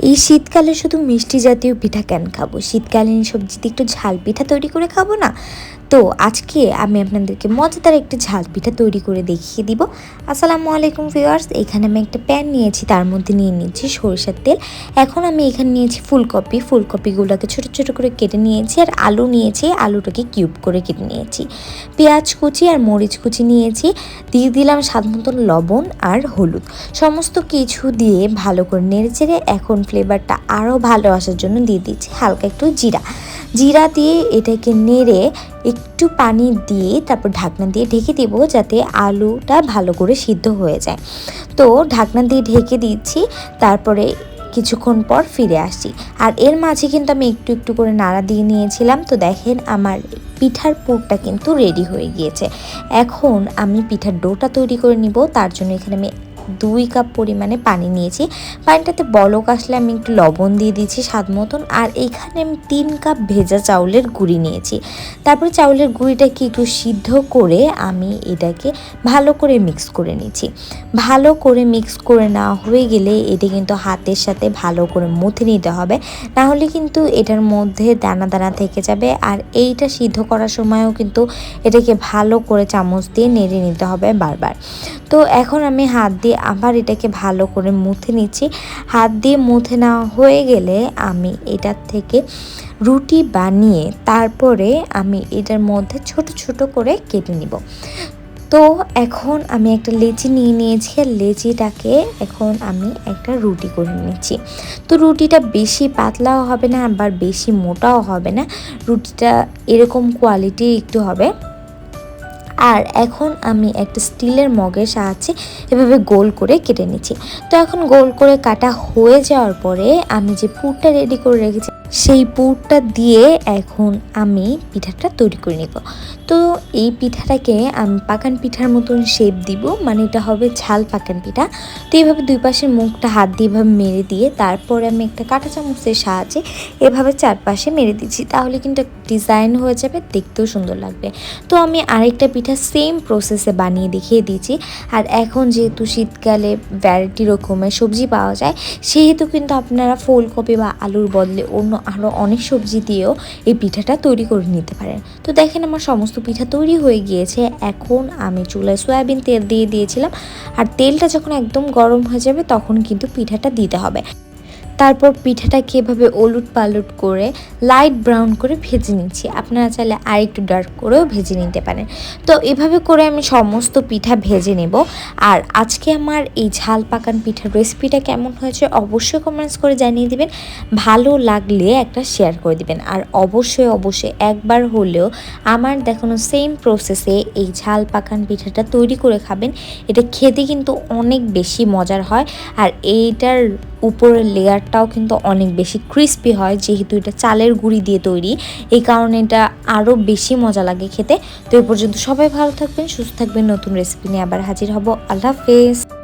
এই শীতকালে শুধু মিষ্টি জাতীয় পিঠা কেন খাবো, শীতকালীন সবজিতে একটু ঝাল পিঠা তৈরি করে খাবো না? তো আজকে আমি আপনাদেরকে মজাদার একটা ঝাল পিঠা তৈরি করে দেখিয়ে দিব। আসসালামু আলাইকুম ভিউয়ার্স, এখানে আমি একটা প্যান নিয়েছি, তার মধ্যে নিয়ে নিচ্ছি সরিষার তেল। এখন আমি এখানে নিয়েছি ফুলকপিগুলোকে ছোট ছোট করে কেটে নিয়েছি, আর আলু নিয়েছি, আলুটাকে কিউব করে কেটে নিয়েছি। পেঁয়াজ কুচি আর মরিচ কুচি নিয়েছি, দিয়ে দিলাম স্বাদ মতন লবণ আর হলুদ। সমস্ত কিছু দিয়ে ভালো করে নেড়েচেড়ে এখন ফ্লেভারটা আরও ভালো আসার জন্য দিয়ে দিচ্ছি হালকা একটু জিরা দিয়ে এটাকে নেড়ে একটু পানি দিয়ে তারপর ঢাকনা দিয়ে ঢেকে দেবো, যাতে আলুটা ভালো করে সিদ্ধ হয়ে যায়। তো ঢাকনা দিয়ে ঢেকে দিচ্ছি, তারপরে কিছুক্ষণ পর ফিরে আসছি। আর এর মাঝে কিন্তু আমি একটু একটু করে নাড়া দিয়ে নিয়েছিলাম। তো দেখেন আমার পিঠার পুরটা কিন্তু রেডি হয়ে গিয়েছে। এখন আমি পিঠার ডোটা তৈরি করে নিব। তার জন্য এখানে আমি 2 কাপ পরিমাণে পানি নিয়েছি। পানিটাতে বলক আসলে আমি একটু লবণ দিয়ে দিচ্ছি স্বাদ মতন। আর এখানে আমি 3 কাপ ভেজা চাউলের গুঁড়ি নিয়েছি। তারপরে চাউলের গুঁড়িটাকে একটু সিদ্ধ করে আমি এটাকে ভালো করে মিক্স করে নিচ্ছি। ভালো করে মিক্স করে নেওয়া হয়ে গেলে এটা কিন্তু হাতের সাথে ভালো করে মথে নিতে হবে, না হলে কিন্তু এটার মধ্যে দানা দানা থেকে যাবে। আর এইটা সিদ্ধ করার সময়ও কিন্তু এটাকে ভালো করে চামচ দিয়ে নেড়ে নিতে হবে বারবার। তো এখন আমি হাত দিয়ে আবার এটাকে ভালো করে মুথে নিচ্ছি। হাত দিয়ে মুথে নেওয়া হয়ে গেলে আমি এটার থেকে রুটি বানিয়ে তারপরে আমি এটার মধ্যে ছোট ছোট করে কেটে নিব। তো এখন আমি একটা লেচি নিয়ে নিয়েছি, আর লেচিটাকে এখন আমি একটা রুটি করে নিচ্ছি। তো রুটিটা বেশি পাতলাও হবে না, আবার বেশি মোটাও হবে না, রুটিটা এরকম কোয়ালিটি একটু হবে। আর এখন আমি একটা স্টিলের মগের সাহায্যে এভাবে গোল করে কেটে নিচ্ছি। তো এখন গোল করে কাটা হয়ে যাওয়ার পরে আমি যে পুরটা রেডি করে রেখেছি সেই পুরটা দিয়ে এখন আমি পিঠাটা তৈরি করে নিব। তো এই পিঠাটাকে আমি পাকান পিঠার মতন শেপ দিব, মানে এটা হবে ঝাল পাকান পিঠা। তো এইভাবে দুই পাশের মুখটা হাত দিয়ে এভাবে মেরে দিয়ে তারপরে আমি একটা কাঁটা চামচের সাহায্যে এভাবে চারপাশে মেরে দিচ্ছি, তাহলে কিন্তু ডিজাইন হয়ে যাবে, দেখতেও সুন্দর লাগবে। তো আমি আরেকটা পিঠা সেম প্রসেসে বানিয়ে দেখিয়ে দিচ্ছি। আর এখন যেহেতু শীতকালে ভ্যারাইটি রকমের সবজি পাওয়া যায়, সেহেতু কিন্তু আপনারা ফুলকপি বা আলুর বদলে অন্য আরও অনেক সবজি দিয়েও এই পিঠাটা তৈরি করে নিতে পারেন। তো দেখেন আমার সমস্ত পিঠা তৈরি হয়ে গিয়েছে। এখন আমি চুলায় সয়াবিন তেল দিয়ে দিয়েছিলাম, আর তেলটা যখন একদম গরম হয়ে যাবে তখন কিন্তু পিঠাটা দিতে হবে। তারপর পিঠাটাকে এভাবে ওলট পালট করে লাইট ব্রাউন করে ভেজে নিচ্ছি। আপনারা চাইলে আর একটু ডার্ক করেও ভেজে নিতে পারেন। তো এভাবে করে আমি সমস্ত পিঠা ভেজে নেব। আর আজকে আমার এই ঝাল পাকান পিঠার রেসিপিটা কেমন হয়েছে অবশ্যই কমেন্টস করে জানিয়ে দিবেন। ভালো লাগলে একটা শেয়ার করে দিবেন। আর অবশ্যই একবার হলেও আমার দেখানো সেম প্রসেসে এই ঝাল পাকান পিঠাটা তৈরি করে খাবেন। এটা খেতে কিন্তু অনেক বেশি মজার হয়। আর এইটার উপরের লেয়ারটাও কিন্তু অনেক বেশি ক্রিস্পি হয়, যেহেতু এটা চালের গুঁড়ি দিয়ে তৈরি, এই কারণে এটা আরও বেশি মজা লাগে খেতে। তো এই পর্যন্ত সবাই ভালো থাকবেন, সুস্থ থাকবেন, নতুন রেসিপি নিয়ে আবার হাজির হব। আল্লাহ হাফেজ।